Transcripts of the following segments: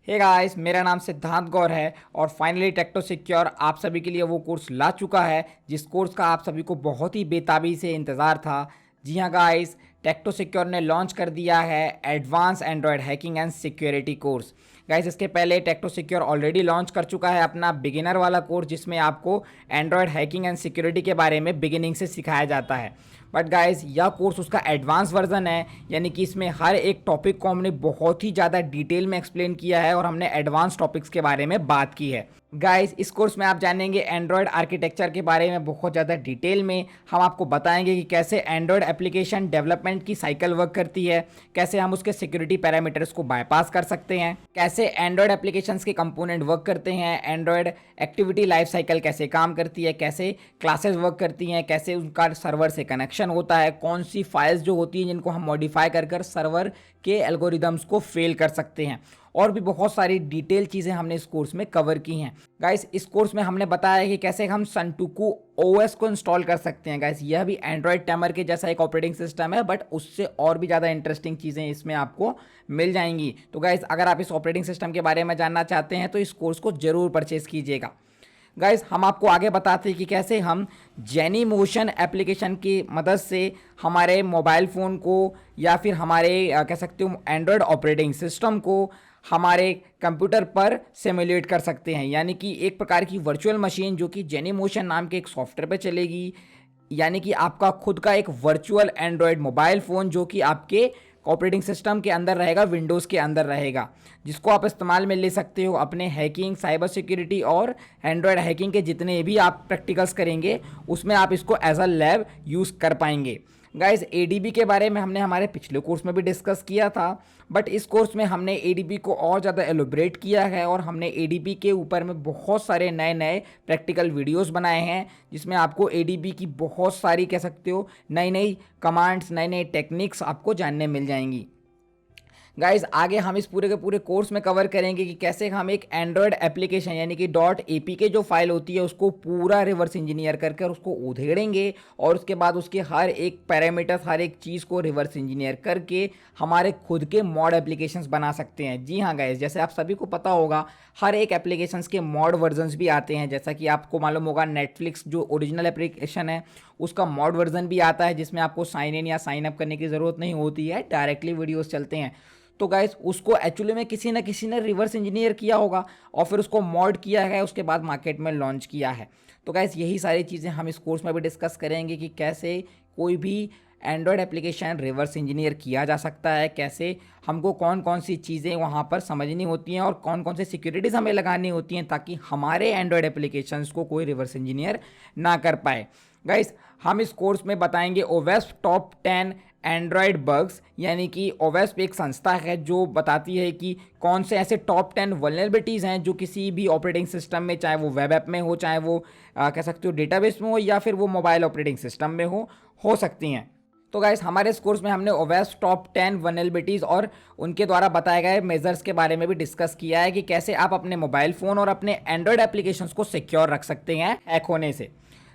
Hey guys, मेरा नाम सिद्धांत गौर है और फाइनली टेक्टो सिक्योर आप सभी के लिए वो कोर्स ला चुका है जिस कोर्स का आप सभी को बहुत ही बेताबी से इंतज़ार था। जी हाँ गाइस, टेक्टो सिक्योर ने लॉन्च कर दिया है advance Android hacking and security course. Guys, इसके पहले टेक्टो सिक्योर ऑलरेडी लॉन्च कर चुका है अपना बिगिनर वाला कोर्स जिसमें आपको एंड्रॉयड हैकिंग एंड सिक्योरिटी के बारे में बिगिनिंग से सिखाया जाता है। बट गाइस, यह कोर्स उसका एडवांस वर्जन है, यानी कि इसमें हर एक टॉपिक को हमने बहुत ही ज़्यादा डिटेल में एक्सप्लेन किया है और हमने एडवांस टॉपिक्स के बारे में बात की है। गाइस, इस कोर्स में आप जानेंगे एंड्रॉयड आर्किटेक्चर के बारे में बहुत ज़्यादा डिटेल में। हम आपको बताएंगे कि कैसे एंड्रॉयड एप्लीकेशन डेवलपमेंट की साइकिल वर्क करती है, कैसे हम उसके सिक्योरिटी पैरामीटर्स को बाईपास कर सकते हैं, कैसे एंड्रॉयड एप्लीकेशंस के कंपोनेंट वर्क करते हैं, एंड्रॉयड एक्टिविटी लाइफ साइकिल कैसे काम करती है, कैसे क्लासेस वर्क करती हैं, कैसे उनका सर्वर से कनेक्शन होता है, कौन सी फाइल्स जो होती हैं जिनको हम मॉडिफाई कर कर सर्वर के एल्गोरिदम्स को फेल कर सकते हैं, और भी बहुत सारी डिटेल चीज़ें हमने इस कोर्स में कवर की हैं। गाइस, इस कोर्स में हमने बताया कि कैसे हम सनटूकू ओएस को इंस्टॉल कर सकते हैं। गाइस, यह भी एंड्रॉयड टैमर के जैसा एक ऑपरेटिंग सिस्टम है, बट उससे और भी ज़्यादा इंटरेस्टिंग चीज़ें इसमें आपको मिल जाएंगी। तो गाइस, अगर आप इस ऑपरेटिंग सिस्टम के बारे में जानना चाहते हैं तो इस कोर्स को ज़रूर परचेज़ कीजिएगा। गाइस, हम आपको आगे बताते हैं कि कैसे हम जेनी मोशन एप्लीकेशन की मदद से हमारे मोबाइल फ़ोन को या फिर हमारे कह सकते हो एंड्रॉयड ऑपरेटिंग सिस्टम को हमारे कंप्यूटर पर सिमुलेट कर सकते हैं, यानी कि एक प्रकार की वर्चुअल मशीन जो कि जेनी मोशन नाम के एक सॉफ्टवेयर पे चलेगी। यानी कि आपका खुद का एक वर्चुअल एंड्रॉयड मोबाइल फ़ोन जो कि आपके ऑपरेटिंग सिस्टम के अंदर रहेगा, विंडोज़ के अंदर रहेगा, जिसको आप इस्तेमाल में ले सकते हो अपने हैकिंग, साइबर सिक्योरिटी और एंड्रॉयड हैकिंग के जितने भी आप प्रैक्टिकल्स करेंगे उसमें आप इसको एज अ लैब यूज़ कर पाएंगे। गाइस, एडीबी के बारे में हमने हमारे पिछले कोर्स में भी डिस्कस किया था, बट इस कोर्स में हमने एडीबी को और ज़्यादा एलोब्रेट किया है और हमने एडीबी के ऊपर में बहुत सारे नए नए प्रैक्टिकल वीडियोस बनाए हैं जिसमें आपको एडीबी की बहुत सारी कह सकते हो नई नई कमांड्स, नई नई टेक्निक्स आपको जानने मिल जाएंगी। गाइज, आगे हम इस पूरे के पूरे कोर्स में कवर करेंगे कि कैसे हम एक एंड्रॉयड एप्लीकेशन यानी कि .apk जो फाइल होती है उसको पूरा रिवर्स इंजीनियर करके उसको उधेड़ेंगे और उसके बाद उसके हर एक पैरामीटर्स, हर एक चीज़ को रिवर्स इंजीनियर करके हमारे खुद के मॉड एप्लीकेशंस बना सकते हैं। जी हाँ गाइज, जैसे आप सभी को पता होगा हर एक एप्लीकेशंस के मॉड वर्जन्स भी आते हैं। जैसा कि आपको मालूम होगा नेटफ्लिक्स जो ओरिजिनल एप्लीकेशन है उसका मॉड वर्जन भी आता है जिसमें आपको साइन इन या साइन अप करने की ज़रूरत नहीं होती है, डायरेक्टली वीडियोस चलते हैं। तो गाइस, उसको एक्चुअली में किसी न किसी ने रिवर्स इंजीनियर किया होगा और फिर उसको मॉड किया है, उसके बाद मार्केट में लॉन्च किया है। तो गाइस, यही सारी चीज़ें हम इस कोर्स में भी डिस्कस करेंगे कि कैसे कोई भी एंड्रॉयड एप्लीकेशन रिवर्स इंजीनियर किया जा सकता है, कैसे हमको कौन कौन सी चीज़ें वहाँ पर समझनी होती हैं और कौन कौन सी सिक्योरिटीज़ हमें लगानी होती हैं ताकि हमारे एंड्रॉयड एप्लीकेशंस को कोई रिवर्स इंजीनियर ना कर पाए। गाइस, हम इस कोर्स में बताएंगे ओवेस्प टॉप 10 एंड्रॉयड बग्स, यानी कि ओवेस्प एक संस्था है जो बताती है कि कौन से ऐसे टॉप 10 वल्नरेबिलिटीज़ हैं जो किसी भी ऑपरेटिंग सिस्टम में, चाहे वो वेब ऐप में हो, चाहे वो कह सकते हो डेटाबेस में हो या फिर वो मोबाइल ऑपरेटिंग सिस्टम में हो सकती हैं। तो गाइस, हमारे इस कोर्स में हमने ओवेस्प टॉप 10 वल्नरेबिलिटीज़ और उनके द्वारा बताए गए मेजर्स के बारे में भी डिस्कस किया है कि कैसे आप अपने मोबाइल फ़ोन और अपने एंड्रॉयड एप्लीकेशंस को सिक्योर रख सकते हैं हैक होने से।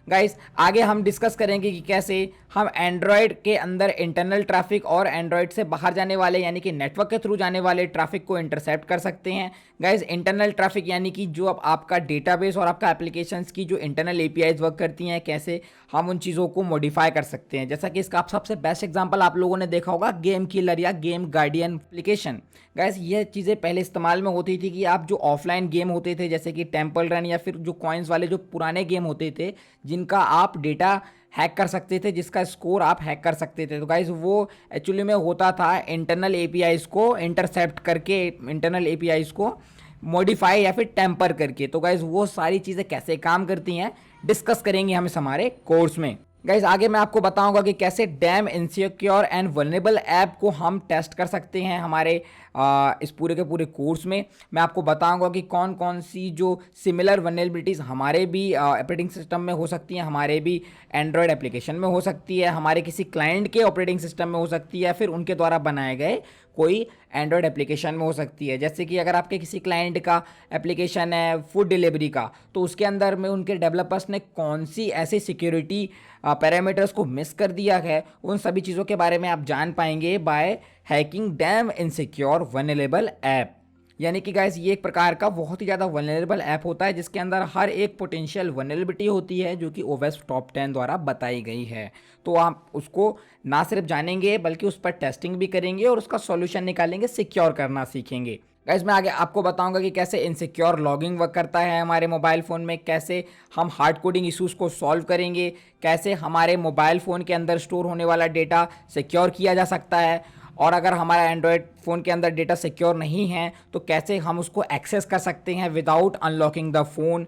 गाइस, आगे हम डिस्कस करेंगे कि कैसे हम एंड्रॉयड के अंदर इंटरनल ट्रैफिक और एंड्रॉयड से बाहर जाने वाले यानी कि नेटवर्क के थ्रू जाने वाले ट्रैफिक को इंटरसेप्ट कर सकते हैं। गाइस, इंटरनल ट्रैफिक यानी कि जो अब आपका डेटाबेस और आपका एप्लीकेशंस की जो इंटरनल एपीआईज वर्क करती हैं, कैसे हम उन चीज़ों को मॉडिफाई कर सकते हैं। जैसा कि इसका आप सबसे बेस्ट एग्जांपल आप लोगों ने देखा होगा गेम किलर या गेम गार्डियन एप्लीकेशन। गाइस, ये चीज़ें पहले इस्तेमाल में होती थी कि आप जो ऑफलाइन गेम होते थे जैसे कि टेम्पल रन या फिर जो कॉइन्स वाले जो पुराने गेम होते थे जिनका आप डेटा हैक कर सकते थे, जिसका स्कोर आप हैक कर सकते थे, तो गाइस वो एक्चुअली में होता था इंटरनल एपीआईज को इंटरसेप्ट करके, इंटरनल एपीआईज को मॉडिफाई या फिर टेम्पर करके। तो गाइस, वो सारी चीज़ें कैसे काम करती हैं डिस्कस करेंगे हम इस हमारे कोर्स में। गाइस, आगे मैं आपको बताऊंगा कि कैसे dam insecure and vulnerable app को हम टेस्ट कर सकते हैं हमारे इस पूरे के पूरे कोर्स में। मैं आपको बताऊंगा कि कौन कौन सी जो सिमिलर वल्नरेबिलिटीज़ हमारे भी ऑपरेटिंग सिस्टम में हो सकती हैं, हमारे भी एंड्रॉयड एप्लीकेशन में हो सकती है, हमारे किसी क्लाइंट के ऑपरेटिंग सिस्टम में हो सकती है या फिर उनके द्वारा बनाए गए कोई एंड्रॉयड एप्लीकेशन में हो सकती है। जैसे कि अगर आपके किसी क्लाइंट का एप्लीकेशन है फूड डिलीवरी का, तो उसके अंदर में उनके डेवलपर्स ने कौन सी ऐसी सिक्योरिटी पैरामीटर्स को मिस कर दिया है, उन सभी चीज़ों के बारे में आप जान पाएंगे by hacking damn insecure vulnerable app. यानी कि गाइस ये एक प्रकार का बहुत ही ज़्यादा वनरेबल ऐप होता है जिसके अंदर हर एक पोटेंशियल वनरेबिलिटी होती है जो कि ओवेस टॉप 10 द्वारा बताई गई है। तो आप उसको ना सिर्फ जानेंगे बल्कि उस पर टेस्टिंग भी करेंगे और उसका सॉल्यूशन निकालेंगे, सिक्योर करना सीखेंगे। गाइस मैं आगे आपको बताऊंगा कि कैसे इनसिक्योर लॉगिंग वर्क करता है हमारे मोबाइल फ़ोन में, कैसे हम हार्ड कोडिंग इश्यूज़ को सॉल्व करेंगे, कैसे हमारे मोबाइल फ़ोन के अंदर स्टोर होने वाला डेटा सिक्योर किया जा सकता है, और अगर हमारा एंड्रॉयड फ़ोन के अंदर डेटा सिक्योर नहीं है तो कैसे हम उसको एक्सेस कर सकते हैं विदाउट अनलॉकिंग द फ़ोन।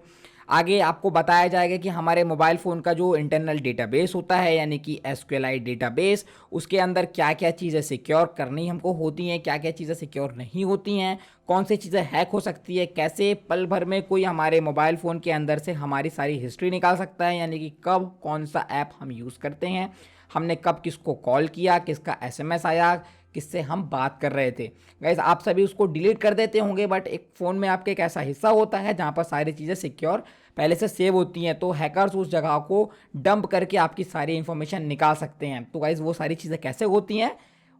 आगे आपको बताया जाएगा कि हमारे मोबाइल फ़ोन का जो इंटरनल डेटाबेस होता है यानी कि SQLite डेटाबेस, उसके अंदर क्या क्या चीज़ें सिक्योर करनी हमको होती हैं, क्या क्या चीज़ें सिक्योर नहीं होती हैं, कौन सी चीज़ें हैक हो सकती है, कैसे पल भर में कोई हमारे मोबाइल फ़ोन के अंदर से हमारी सारी हिस्ट्री निकाल सकता है, यानी कि कब कौन सा ऐप हम यूज़ करते हैं, हमने कब किसको कॉल किया, किसका SMS आया, किससे हम बात कर रहे थे। गाइस आप सभी उसको डिलीट कर देते होंगे, बट एक फ़ोन में आपके एक ऐसा हिस्सा होता है जहाँ पर सारी चीज़ें सिक्योर पहले से सेव होती हैं, तो हैकर्स उस जगह को डंप करके आपकी सारी इन्फॉर्मेशन निकाल सकते हैं। तो गाइस वो सारी चीज़ें कैसे होती हैं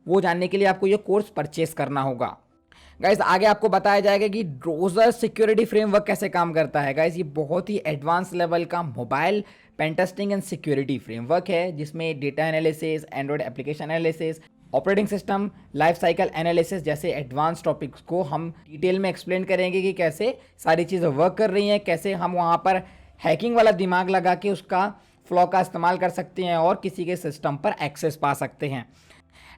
वो जानने के लिए आपको ये कोर्स परचेस करना होगा। गाइस आगे आपको बताया जाएगा कि ड्रोजर सिक्योरिटी फ्रेमवर्क कैसे काम करता है। गाइस ये बहुत ही एडवांस लेवल का mobile pen testing and security framework है जिसमें data analysis, Android application analysis, operating system life cycle analysis जैसे एडवांस टॉपिक्स को हम डिटेल में एक्सप्लेन करेंगे कि कैसे सारी चीज़ें वर्क कर रही हैं, कैसे हम वहाँ पर हैकिंग वाला दिमाग लगा के उसका फ्लॉ का इस्तेमाल कर सकते हैं और किसी के सिस्टम पर एक्सेस पा सकते हैं।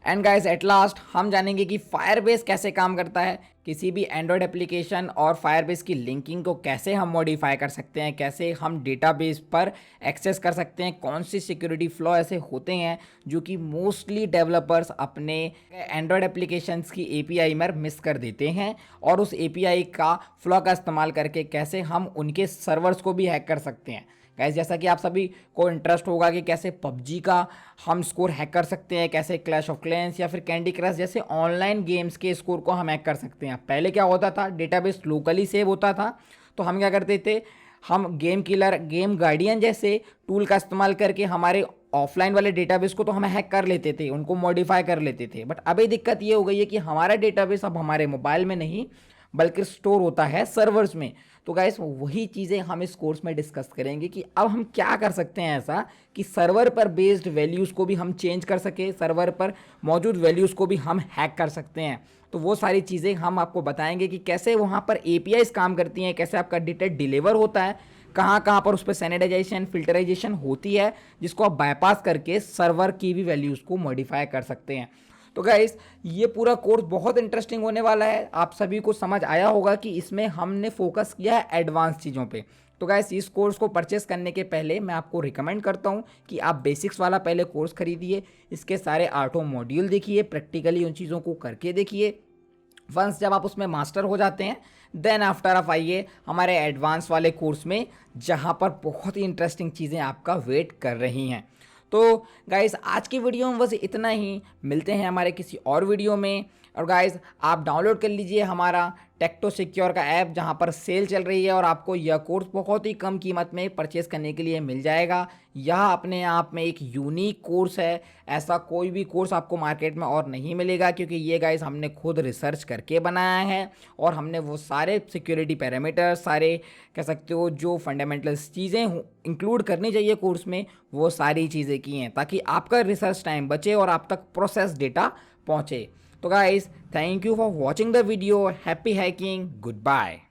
एंड गाइस एट लास्ट हम जानेंगे कि फायरबेस कैसे काम करता है, किसी भी एंड्रॉयड एप्लीकेशन और फायरबेस की लिंकिंग को कैसे हम मॉडिफाई कर सकते हैं, कैसे हम डेटाबेस पर एक्सेस कर सकते हैं, कौन सी सिक्योरिटी फ्लॉ ऐसे होते हैं जो कि मोस्टली डेवलपर्स अपने एंड्रॉयड एप्लीकेशंस की API में मिस कर देते हैं, और उस API का फ्लॉ का इस्तेमाल करके कैसे हम उनके सर्वर्स को भी हैक कर सकते हैं। गाइस जैसा कि आप सभी को इंटरेस्ट होगा कि कैसे PUBG का हम स्कोर हैक कर सकते हैं, कैसे क्लैश ऑफ क्लैंस या फिर कैंडी क्रश जैसे ऑनलाइन गेम्स के स्कोर को हम हैक कर सकते हैं। पहले क्या होता था, डेटाबेस लोकली सेव होता था, तो हम क्या करते थे, हम गेम किलर, गेम गार्डियन जैसे टूल का इस्तेमाल करके हमारे ऑफलाइन वाले डेटाबेस को तो हम हैक कर लेते थे, उनको मॉडिफाई कर लेते थे। बट अभी दिक्कत ये हो गई है कि हमारा डेटाबेस अब हमारे मोबाइल में नहीं बल्कि स्टोर होता है सर्वर्स में। तो गाइस वही चीज़ें हम इस कोर्स में डिस्कस करेंगे कि अब हम क्या कर सकते हैं ऐसा कि सर्वर पर बेस्ड वैल्यूज़ को भी हम चेंज कर सके, सर्वर पर मौजूद वैल्यूज़ को भी हम हैक कर सकते हैं। तो वो सारी चीज़ें हम आपको बताएंगे कि कैसे वहाँ पर APIs काम करती हैं, कैसे आपका डेटा डिलीवर होता है, कहाँ कहाँ पर उस पर सैनिटाइजेशन, फिल्टराइजेशन होती है, जिसको आप बाईपास करके सर्वर की भी वैल्यूज़ को मॉडिफाई कर सकते हैं। तो गाइस ये पूरा कोर्स बहुत इंटरेस्टिंग होने वाला है। आप सभी को समझ आया होगा कि इसमें हमने फोकस किया है एडवांस चीज़ों पे। तो गाइस इस कोर्स को परचेस करने के पहले मैं आपको रिकमेंड करता हूँ कि आप बेसिक्स वाला पहले कोर्स खरीदिए, इसके सारे 8 मॉड्यूल देखिए, प्रैक्टिकली उन चीज़ों को करके देखिए। वंस जब आप उसमें मास्टर हो जाते हैं देन आफ्टर आप आइए हमारे एडवांस वाले कोर्स में, जहाँ पर बहुत ही इंटरेस्टिंग चीज़ें आपका वेट कर रही हैं। तो गाइस आज की वीडियो में बस इतना ही, मिलते हैं हमारे किसी और वीडियो में। और गाइस आप डाउनलोड कर लीजिए हमारा टेक्टो सिक्योर का ऐप, जहां पर सेल चल रही है और आपको यह कोर्स बहुत ही कम कीमत में परचेस करने के लिए मिल जाएगा। यह अपने आप में एक यूनिक कोर्स है, ऐसा कोई भी कोर्स आपको मार्केट में और नहीं मिलेगा, क्योंकि ये गाइस हमने खुद रिसर्च करके बनाया है और हमने वो सारे सिक्योरिटी पैरामीटर, सारे कह सकते हो जो फंडामेंटल्स चीज़ें इंक्लूड करनी चाहिए कोर्स में, वो सारी चीज़ें की हैं ताकि आपका रिसर्च टाइम बचे और आप तक प्रोसेस डेटा पहुँचे। तो guys thank you for watching the video, happy hacking, good bye.